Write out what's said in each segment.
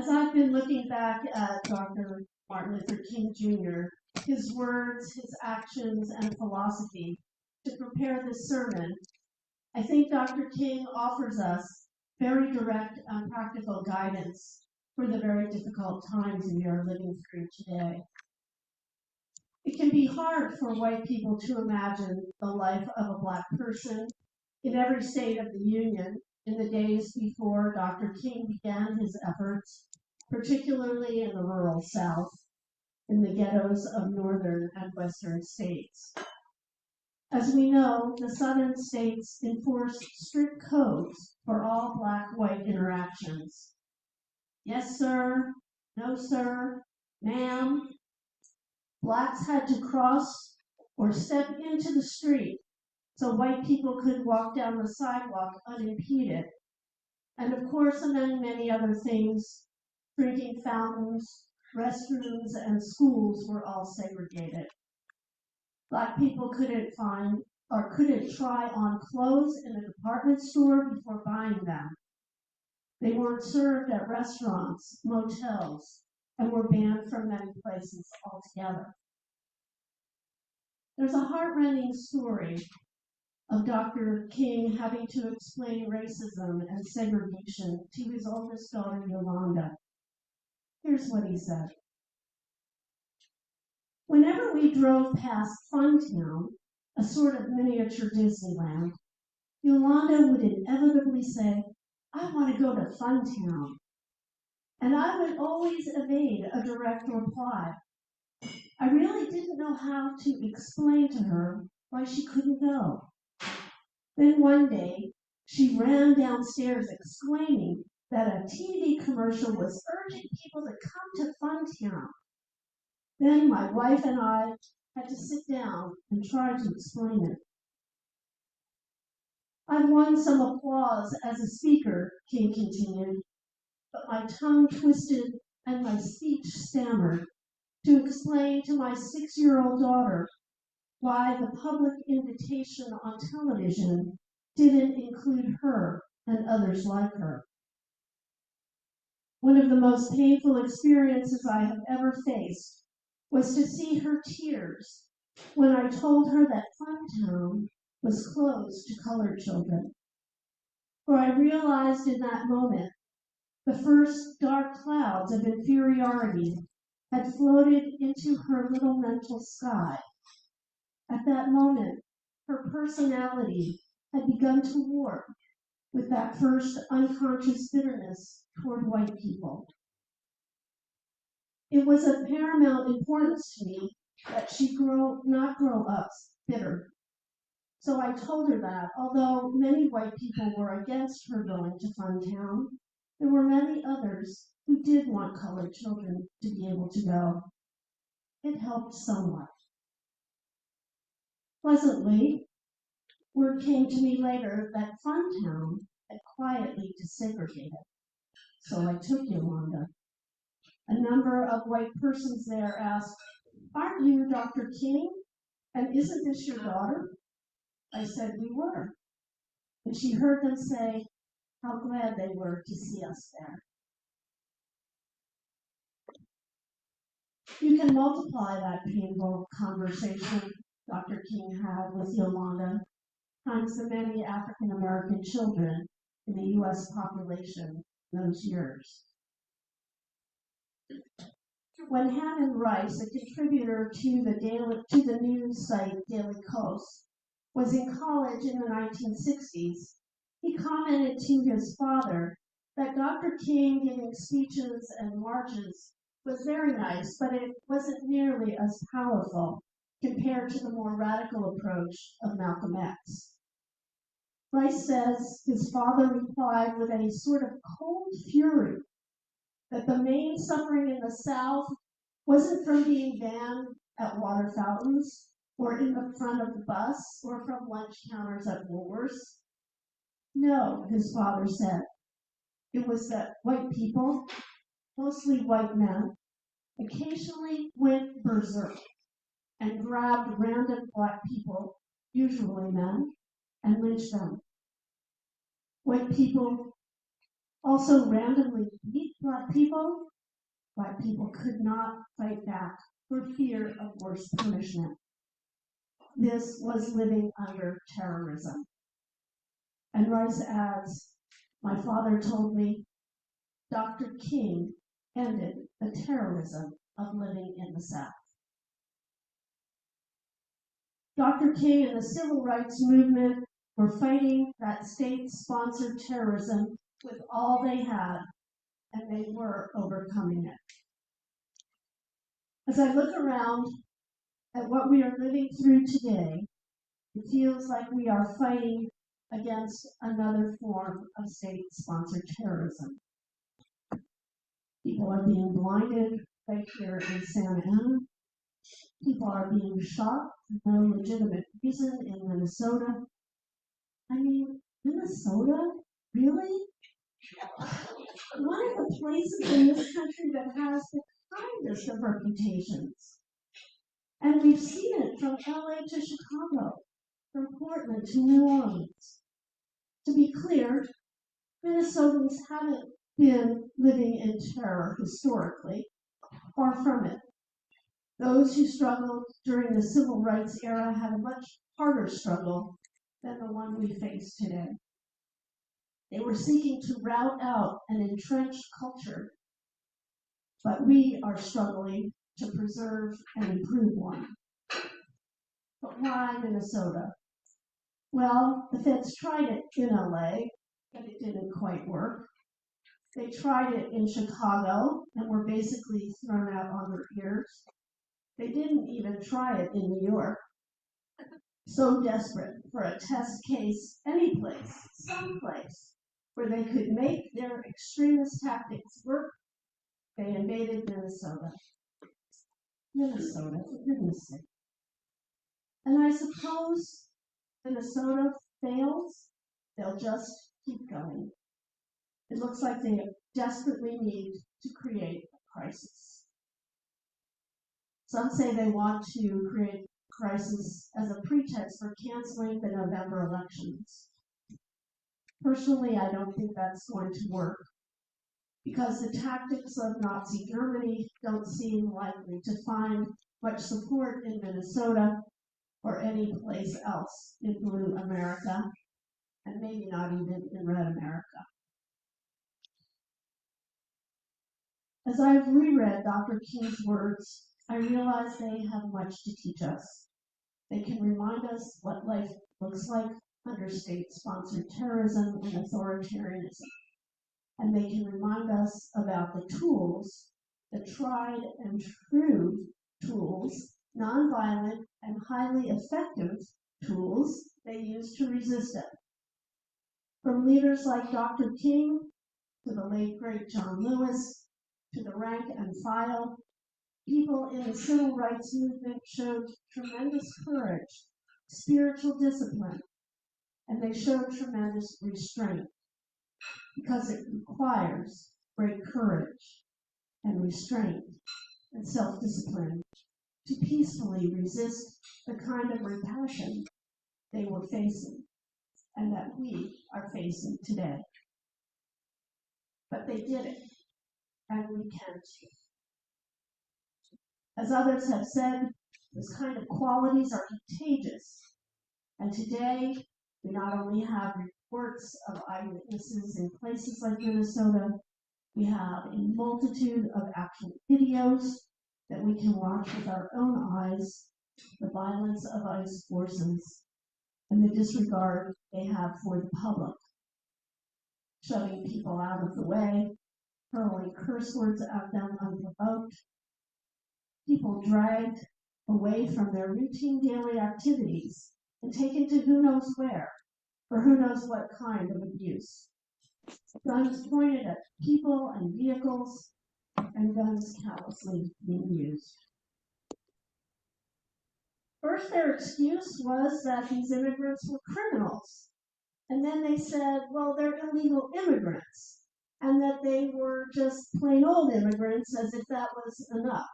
As I've been looking back at Dr. Martin Luther King Jr., his words, his actions, and philosophy to prepare this sermon, I think Dr. King offers us very direct and practical guidance for the very difficult times we are living through today. It can be hard for white people to imagine the life of a Black person in every state of the Union in the days before Dr. King began his efforts, particularly in the rural South, in the ghettos of northern and western states. As we know, the southern states enforced strict codes for all Black-white interactions. Yes, sir. No, sir. Ma'am. Blacks had to cross or step into the street so white people could walk down the sidewalk unimpeded. And of course, among many other things, drinking fountains, restrooms, and schools were all segregated. Black people couldn't try on clothes in a department store before buying them. They weren't served at restaurants, motels, and were banned from many places altogether. There's a heart-rending story of Dr. King having to explain racism and segregation to his oldest daughter, Yolanda. Here's what he said. Whenever we drove past Funtown, a sort of miniature Disneyland, Yolanda would inevitably say, "I want to go to Funtown." And I would always evade a direct reply. I really didn't know how to explain to her why she couldn't go. Then one day, she ran downstairs exclaiming that a TV commercial was urging people to come to Funtown. Then my wife and I had to sit down and try to explain it. I've won some applause as a speaker, King continued, but my tongue twisted and my speech stammered to explain to my 6-year-old daughter why the public invitation on television didn't include her and others like her. One of the most painful experiences I have ever faced was to see her tears when I told her that Funtown was closed to colored children. For I realized in that moment the first dark clouds of inferiority had floated into her little mental sky. At that moment, her personality had begun to warp with that first unconscious bitterness toward white people. It was of paramount importance to me that she not grow up bitter. So I told her that, although many white people were against her going to Funtown, there were many others who did want colored children to be able to go. It helped somewhat. Pleasantly, word came to me later that Funtown had quietly desegregated. So I took Yolanda. A number of white persons there asked, "Aren't you Dr. King? And isn't this your daughter?" I said we were. And she heard them say how glad they were to see us there. You can multiply that painful conversation Dr. King had with Yolanda times the many African American children in the U.S. population those years. When Hammond Rice, a contributor to the news site Daily Kos, was in college in the 1960s, he commented to his father that Dr. King giving speeches and marches was very nice, but it wasn't nearly as powerful compared to the more radical approach of Malcolm X. Rice says his father replied with a sort of cold fury that the main suffering in the South wasn't from being banned at water fountains or in the front of the bus or from lunch counters at Woolworths. No, his father said. It was that white people, mostly white men, occasionally went berserk and grabbed random Black people, usually men, and lynched them. White people also randomly beat Black people could not fight back for fear of worse punishment. This was living under terrorism. And Rice adds, my father told me Dr. King ended the terrorism of living in the South. Dr. King and the civil rights movement were fighting that state-sponsored terrorism with all they had, and they were overcoming it. As I look around at what we are living through today, it feels like we are fighting against another form of state-sponsored terrorism. People are being blinded right here in Santa Ana. People are being shot for no legitimate reason in Minnesota. I mean, Minnesota? Really? One of the places in this country that has the kindest of reputations. And we've seen it from LA to Chicago, from Portland to New Orleans. To be clear, Minnesotans haven't been living in terror historically, far from it. Those who struggled during the civil rights era had a much harder struggle than the one we face today. They were seeking to rout out an entrenched culture, but we are struggling to preserve and improve one. But why Minnesota? Well, the feds tried it in LA, but it didn't quite work. They tried it in Chicago and were basically thrown out on their ears. They didn't even try it in New York. So desperate for a test case anyplace, someplace, where they could make their extremist tactics work, they invaded Minnesota. Minnesota, for goodness sake. And I suppose Minnesota fails, they'll just keep going. It looks like they desperately need to create a crisis. Some say they want to create a crisis as a pretext for canceling the November elections. Personally, I don't think that's going to work because the tactics of Nazi Germany don't seem likely to find much support in Minnesota or any place else in blue America, and maybe not even in red America. As I've reread Dr. King's words, I realize they have much to teach us. They can remind us what life looks like under state-sponsored terrorism and authoritarianism. And they can remind us about the tools, the tried and true tools, nonviolent and highly effective tools they use to resist it. From leaders like Dr. King to the late great John Lewis to the rank and file, people in the civil rights movement showed tremendous courage, spiritual discipline, and they showed tremendous restraint because it requires great courage and restraint and self-discipline to peacefully resist the kind of repression they were facing and that we are facing today. But they did it, and we can too. As others have said, those kind of qualities are contagious. And today, we not only have reports of eyewitnesses in places like Minnesota, we have a multitude of actual videos that we can watch with our own eyes, the violence of ICE forces, and the disregard they have for the public, shoving people out of the way, hurling curse words at them unprovoked, people dragged away from their routine daily activities and taken to who knows where, for who knows what kind of abuse. Guns pointed at people and vehicles, and guns callously being used. First, their excuse was that these immigrants were criminals. And then they said, well, they're illegal immigrants, and that they were just plain old immigrants, as if that was enough.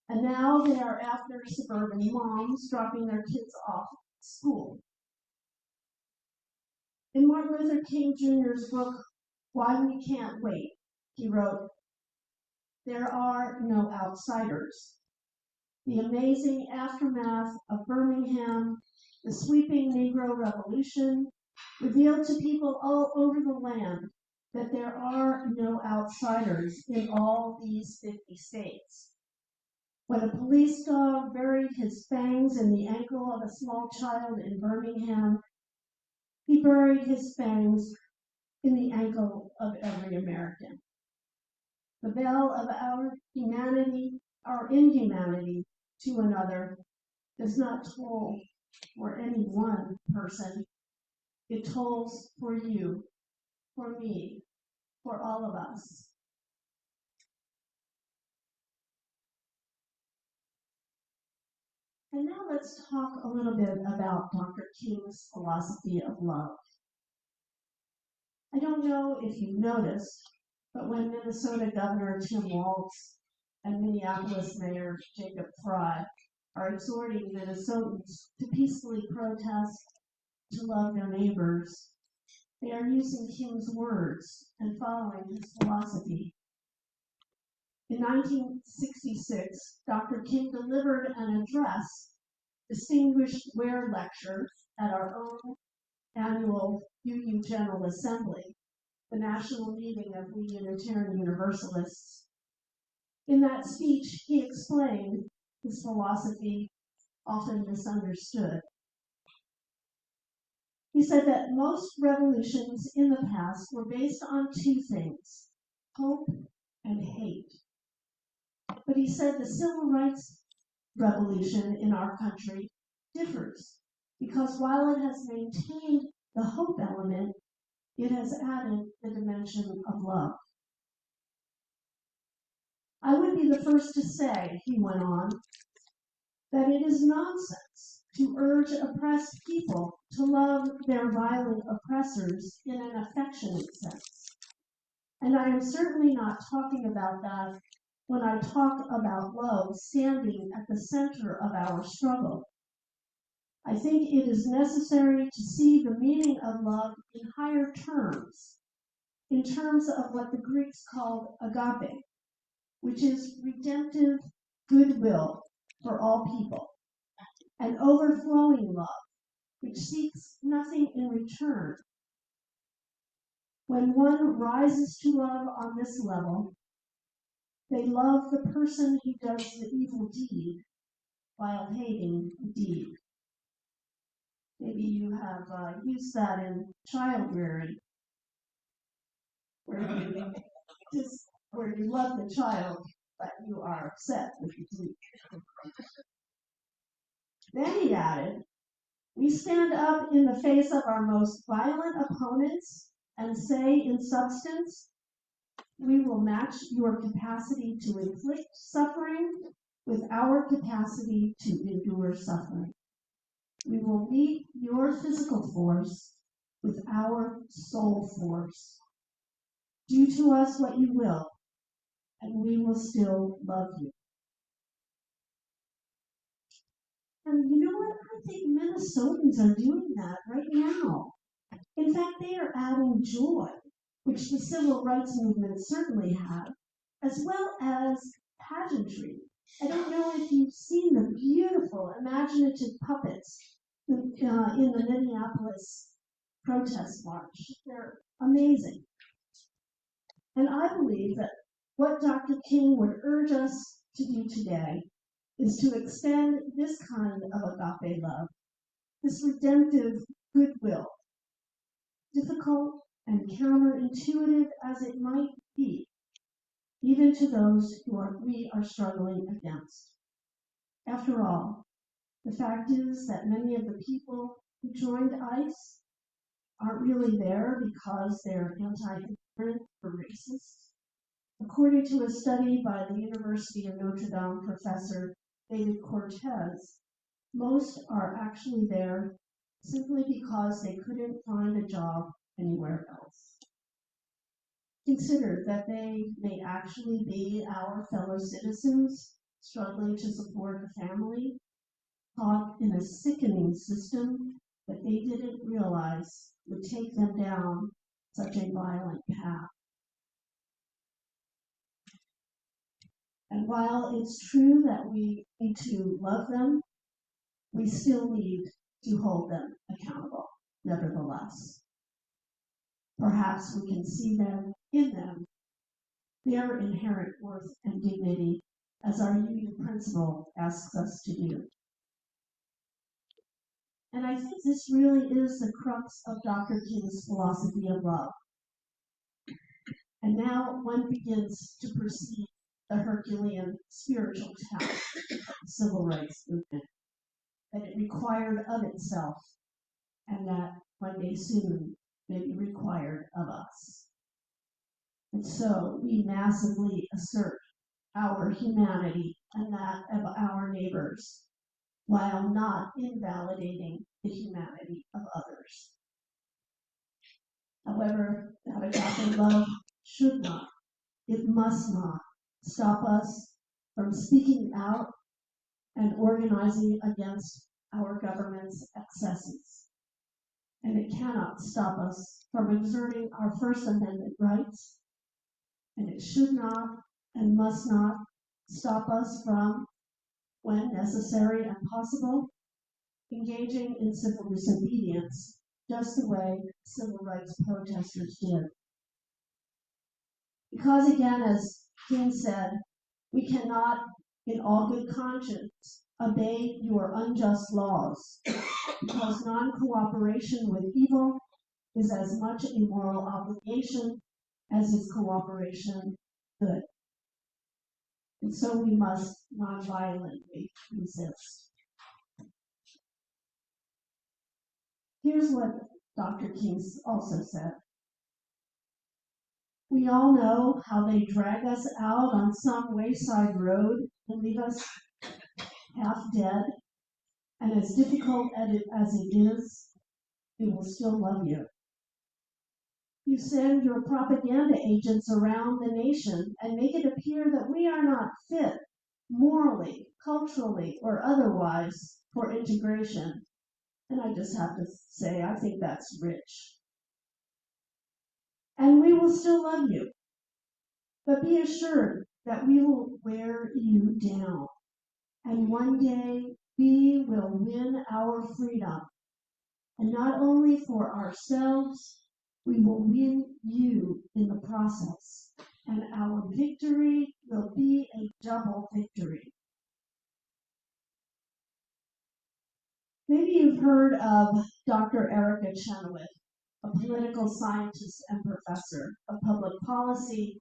And now they are after suburban moms dropping their kids off at school. In Martin Luther King Jr.'s book, Why we can't wait. He wrote, "There are no outsiders." The amazing aftermath of Birmingham, the sweeping Negro Revolution, revealed to people all over the land that there are no outsiders in all these 50 states. When a police dog buried his fangs in the ankle of a small child in Birmingham, he buried his fangs in the ankle of every American. The bell of our humanity, our inhumanity to another, does not toll for any one person. It tolls for you, for me, for all of us. And now let's talk a little bit about Dr. King's philosophy of love. I don't know if you've noticed, but when Minnesota Governor Tim Walz and Minneapolis Mayor Jacob Frey are exhorting Minnesotans to peacefully protest, to love their neighbors, they are using King's words and following his philosophy. In 1966, Dr. King delivered an address, Distinguished Ware Lecture, at our own annual UU General Assembly, the national meeting of we Unitarian Universalists. In that speech, he explained his philosophy, often misunderstood. He said that most revolutions in the past were based on two things, hope and hate. But he said the civil rights revolution in our country differs because while it has maintained the hope element, it has added the dimension of love. I would be the first to say, he went on, that it is nonsense to urge oppressed people to love their violent oppressors in an affectionate sense. And I am certainly not talking about that when I talk about love standing at the center of our struggle. I think it is necessary to see the meaning of love in higher terms, in terms of what the Greeks called agape, which is redemptive goodwill for all people, an overflowing love, which seeks nothing in return. When one rises to love on this level, they love the person who does the evil deed while hating the deed. Maybe you have used that in child rearing, where you love the child, but you are upset with the deed. Then he added, we stand up in the face of our most violent opponents and say in substance, we will match your capacity to inflict suffering with our capacity to endure suffering. We will meet your physical force with our soul force. Do to us what you will, and we will still love you. And you know what? I think Minnesotans are doing that right now. In fact, they are adding joy, which the civil rights movement certainly had, as well as pageantry. I don't know if you've seen the beautiful imaginative puppets in the Minneapolis protest march. They're amazing. And I believe that what Dr. King would urge us to do today is to extend this kind of agape love, this redemptive goodwill, difficult and counterintuitive as it might be, even to those we are struggling against. After all, the fact is that many of the people who joined ICE aren't really there because they're anti-immigrant or racist. According to a study by the University of Notre Dame professor David Cortez, most are actually there simply because they couldn't find a job anywhere else. Consider that they may actually be our fellow citizens struggling to support a family, caught in a sickening system that they didn't realize would take them down such a violent path. And while it's true that we need to love them, we still need to hold them accountable, nevertheless. Perhaps we can see them in them, their inherent worth and dignity, as our union principle asks us to do. And I think this really is the crux of Dr. King's philosophy of love. And now one begins to perceive the Herculean spiritual task of the civil rights movement, that it required of itself, and that one day soon may be required of us. And so we massively assert our humanity and that of our neighbors, while not invalidating the humanity of others. However, that agape love should not, it must not, stop us from speaking out and organizing against our government's excesses. And it cannot stop us from exerting our First Amendment rights, and it should not and must not stop us from, when necessary and possible, engaging in civil disobedience, just the way civil rights protesters did. Because again, as King said, we cannot, in all good conscience, obey your unjust laws, because non-cooperation with evil is as much a moral obligation as is cooperation good. And so we must non-violently resist. Here's what Dr. King also said. We all know how they drag us out on some wayside road and leave us half dead, and as difficult as it is, we will still love you. You send your propaganda agents around the nation and make it appear that we are not fit, morally, culturally, or otherwise, for integration. And I just have to say, I think that's rich. And we will still love you. But be assured that we will wear you down. And one day we will win our freedom. And not only for ourselves, we will win you in the process. And our victory will be a double victory. Maybe you've heard of Dr. Erica Chenoweth, a political scientist and professor of public policy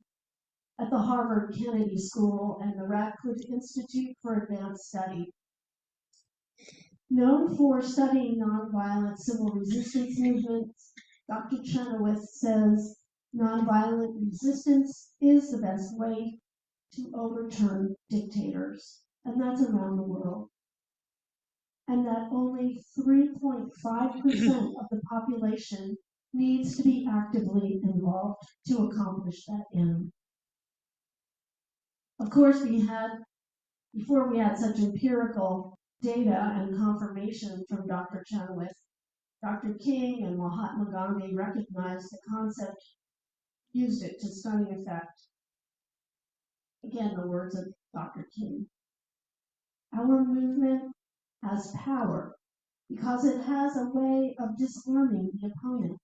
at the Harvard Kennedy School and the Radcliffe Institute for Advanced Study. Known for studying nonviolent civil resistance movements, Dr. Chenoweth says nonviolent resistance is the best way to overturn dictators, and that's around the world. And that only 3.5% of the population needs to be actively involved to accomplish that end. Of course, before we had such empirical data and confirmation from Dr. Chenoweth, Dr. King and Mahatma Gandhi recognized the concept, used it to stunning effect. Again, the words of Dr. King. Our movement has power because it has a way of disarming the opponent.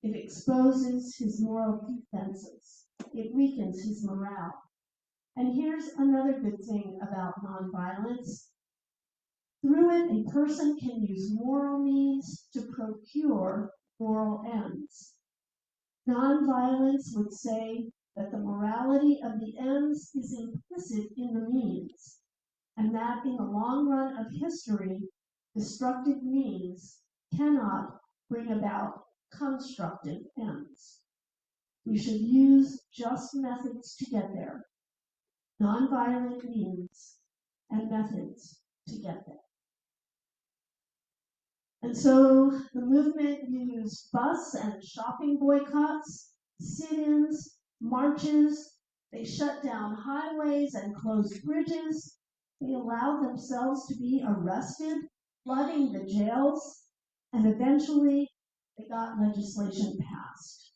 It exposes his moral defenses. It weakens his morale. And here's another good thing about nonviolence. Through it, a person can use moral means to procure moral ends. Nonviolence would say that the morality of the ends is implicit in the means, and that in the long run of history, destructive means cannot bring about constructive ends. We should use just methods to get there, nonviolent means and methods to get there. And so the movement used bus and shopping boycotts, sit-ins, marches. They shut down highways and closed bridges. They allowed themselves to be arrested, flooding the jails, and eventually they got legislation passed.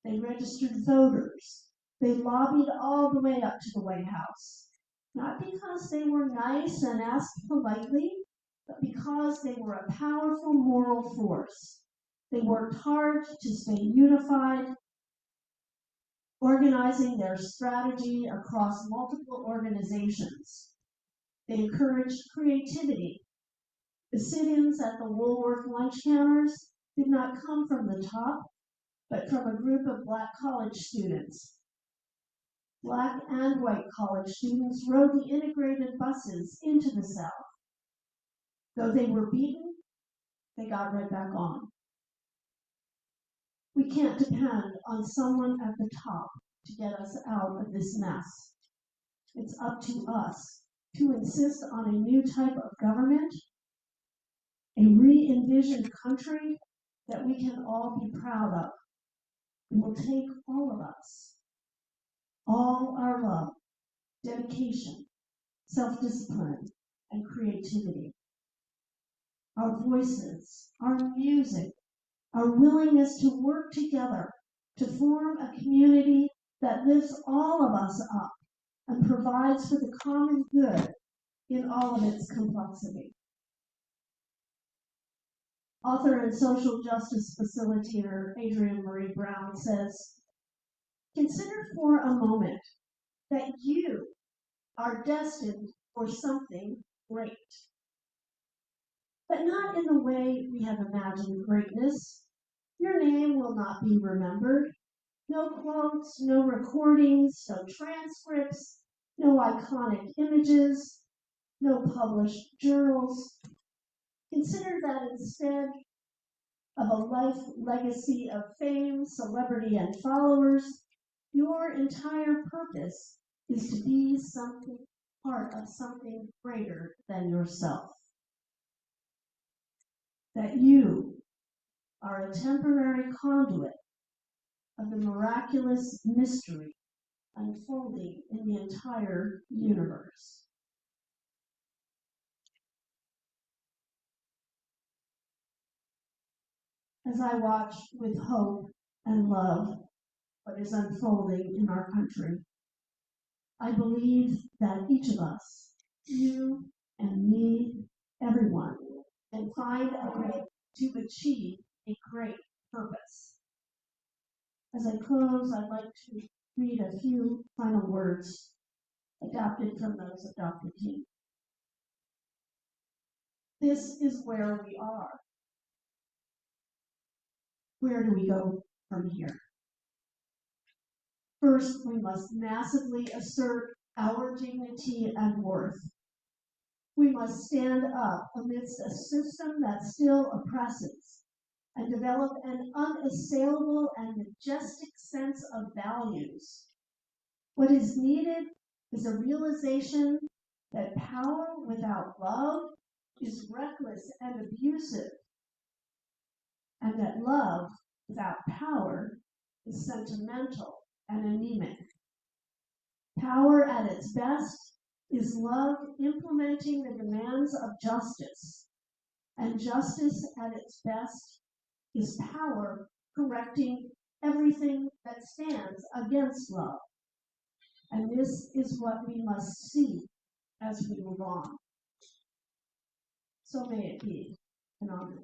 They registered voters. They lobbied all the way up to the White House, not because they were nice and asked politely, but because they were a powerful moral force. They worked hard to stay unified, organizing their strategy across multiple organizations. They encouraged creativity. The sit-ins at the Woolworth lunch counters did not come from the top, but from a group of Black college students. Black and white college students rode the integrated buses into the South. Though they were beaten, they got right back on. We can't depend on someone at the top to get us out of this mess. It's up to us to insist on a new type of government, a re-envisioned country that we can all be proud of. It will take all of us, all our love, dedication, self-discipline, and creativity. Our voices, our music, our willingness to work together to form a community that lifts all of us up and provides for the common good in all of its complexity. Author and social justice facilitator Adrienne Marie Brown says, "Consider for a moment that you are destined for something great, but not in the way we have imagined greatness. Your name will not be remembered. No quotes, no recordings, no transcripts, no iconic images, no published journals. Consider that instead of a life legacy of fame, celebrity, and followers, your entire purpose is to be something, part of something greater than yourself. That you are a temporary conduit of the miraculous mystery unfolding in the entire universe." As I watch with hope and love what is unfolding in our country, I believe that each of us, you and me, everyone, can find a way to achieve a great purpose. As I close, I'd like to read a few final words adapted from those of Dr. King. This is where we are. Where do we go from here? First, we must massively assert our dignity and worth. We must stand up amidst a system that still oppresses and develop an unassailable and majestic sense of values. What is needed is a realization that power without love is reckless and abusive, and that love without power is sentimental and anemic. Power at its best is love implementing the demands of justice, and justice at its best is power correcting everything that stands against love. And this is what we must see as we move on. So may it be an honor.